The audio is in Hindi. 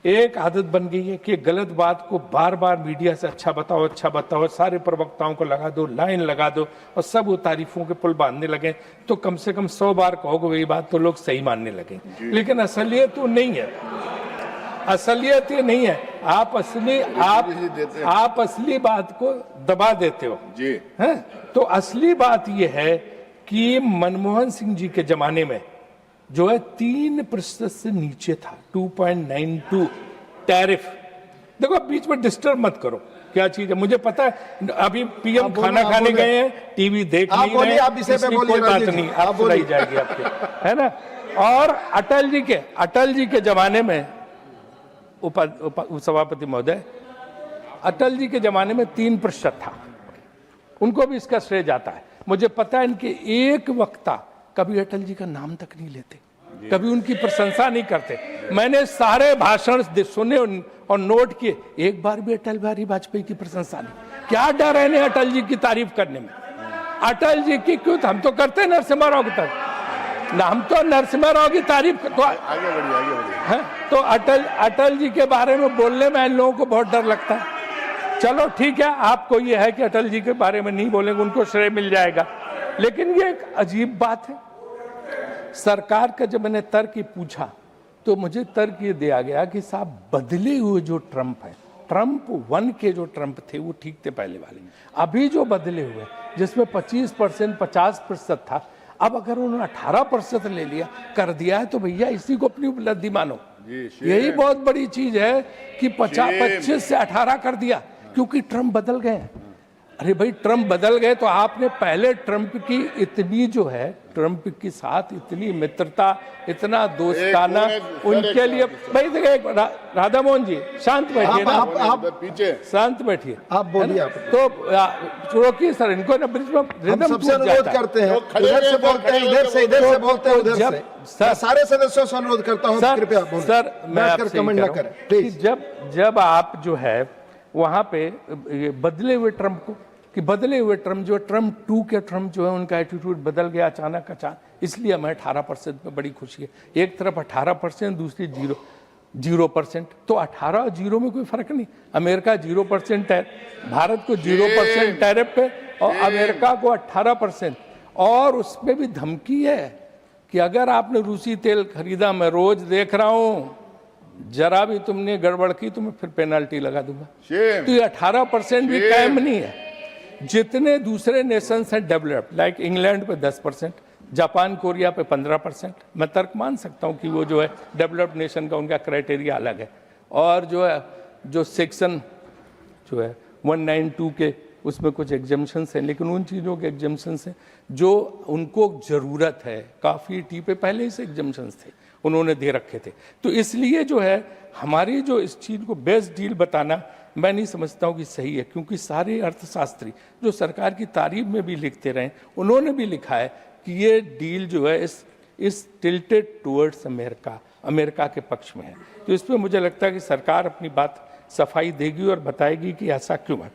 एक आदत बन गई है कि गलत बात को बार बार मीडिया से अच्छा बताओ, सारे प्रवक्ताओं को लगा दो, लाइन लगा दो और सब वो तारीफों के पुल बांधने लगे। तो कम से कम 100 बार कहोगे वही बात तो लोग सही मानने लगे। लेकिन असलियत वो नहीं है, असलियत ये नहीं है। आप असली बात को दबा देते हो जी। है तो असली बात ये है कि मनमोहन सिंह जी के जमाने में जो है 3% से नीचे था, 2.92 टैरिफ। देखो बीच में डिस्टर्ब मत करो, क्या चीज है मुझे पता है। अभी पीएम खाना खाने गए हैं, टीवी देख नहीं रहे हैं, कोई बात नहीं, आप सुनाई जाएगी आपके, है ना। और अटल जी के जमाने में सभापति महोदय, अटल जी के जमाने में 3% था, उनको भी इसका श्रेय जाता है। मुझे पता है इनके एक वक्ता कभी अटल जी का नाम तक नहीं लेते, कभी उनकी प्रशंसा नहीं करते। मैंने सारे भाषण सुने और नोट किए, एक बार भी अटल बिहारी वाजपेयी की प्रशंसा नहीं। क्या डर है इन्हें अटल जी की तारीफ करने में? अटल जी की क्यों, हम तो करते हैं नरसिम्हा राव की तारीफ, हम तो नरसिम्हा राव की तारीफ तो आगे बढ़िए। तो अटल जी के बारे में बोलने में इन लोगों को बहुत डर लगता है। चलो ठीक है, आपको ये है कि अटल जी के बारे में नहीं बोलेंगे, उनको श्रेय मिल जाएगा। लेकिन ये एक अजीब बात है। सरकार का जब मैंने तर्क पूछा तो मुझे तर्क ये दिया गया कि साहब बदले हुए जो ट्रंप है, ट्रंप 1 के जो ट्रंप थे वो ठीक थे पहले वाले, अभी जो बदले हुए जिसमें 25% 50% था, अब अगर उन्होंने 18% ले लिया कर दिया है तो भैया इसी को अपनी उपलब्धि मानो। यही बहुत बड़ी चीज है कि 25 से 18 कर दिया, क्योंकि ट्रंप बदल गए हैं। अरे भाई ट्रंप बदल गए तो आपने पहले ट्रंप की इतनी जो है, ट्रंप के साथ इतनी मित्रता, इतना दोस्ताना उनके लिए। भाई देखिए राधा मोहन जी शांत बैठिए ना, आप पीछे शांत बैठिए, आप बोलिए। तो रोकिए सर इनको ना, ब्रिज में रिदम सबसे अनुरोध करते हैं, इधर से बोलते हैं, इधर से बोलते हैं, उधर से। सारे सदस्यों से अनुरोध करता हूँ कृपया सर मैं कमेंट न करें प्लीज। जब आप जो है वहां पे बदले हुए ट्रंप को, कि बदले हुए ट्रम्प जो ट्रम्प 2 के ट्रम्प जो है उनका एटीट्यूड बदल गया अचानक, इसलिए हमें 18% में बड़ी खुशी है। एक तरफ 18%, दूसरी 0%। तो 18 और 0 में कोई फर्क नहीं। अमेरिका 0% है, भारत को 0% टैरिफ पे, और अमेरिका को 18%। और उसमें भी धमकी है कि अगर आपने रूसी तेल खरीदा, मैं रोज देख रहा हूँ, जरा भी तुमने गड़बड़ की तो मैं फिर पेनल्टी लगा दूंगा। तो ये 18% भी कायम नहीं है। जितने दूसरे नेशंस हैं डेवलप्ड, लाइक इंग्लैंड पे 10%, जापान कोरिया पे 15%, मैं तर्क मान सकता हूँ कि वो जो है डेवलप्ड नेशन का उनका क्राइटेरिया अलग है। और जो है जो सेक्शन जो है 192 के उसमें कुछ एग्जम्पशंस हैं, लेकिन उन चीज़ों के एग्जम्पशंस हैं जो उनको ज़रूरत है। काफ़ी टी पे पहले ही से एग्जम्पशंस थे, उन्होंने दे रखे थे। तो इसलिए जो है हमारी जो इस चीज़ को बेस्ट डील बताना मैं नहीं समझता हूँ कि सही है, क्योंकि सारे अर्थशास्त्री जो सरकार की तारीफ में भी लिखते रहे, उन्होंने भी लिखा है कि ये डील जो है इस टिल्टेड टुवर्ड्स अमेरिका के पक्ष में है। तो इस पर मुझे लगता है कि सरकार अपनी बात सफाई देगी और बताएगी कि ऐसा क्यों है।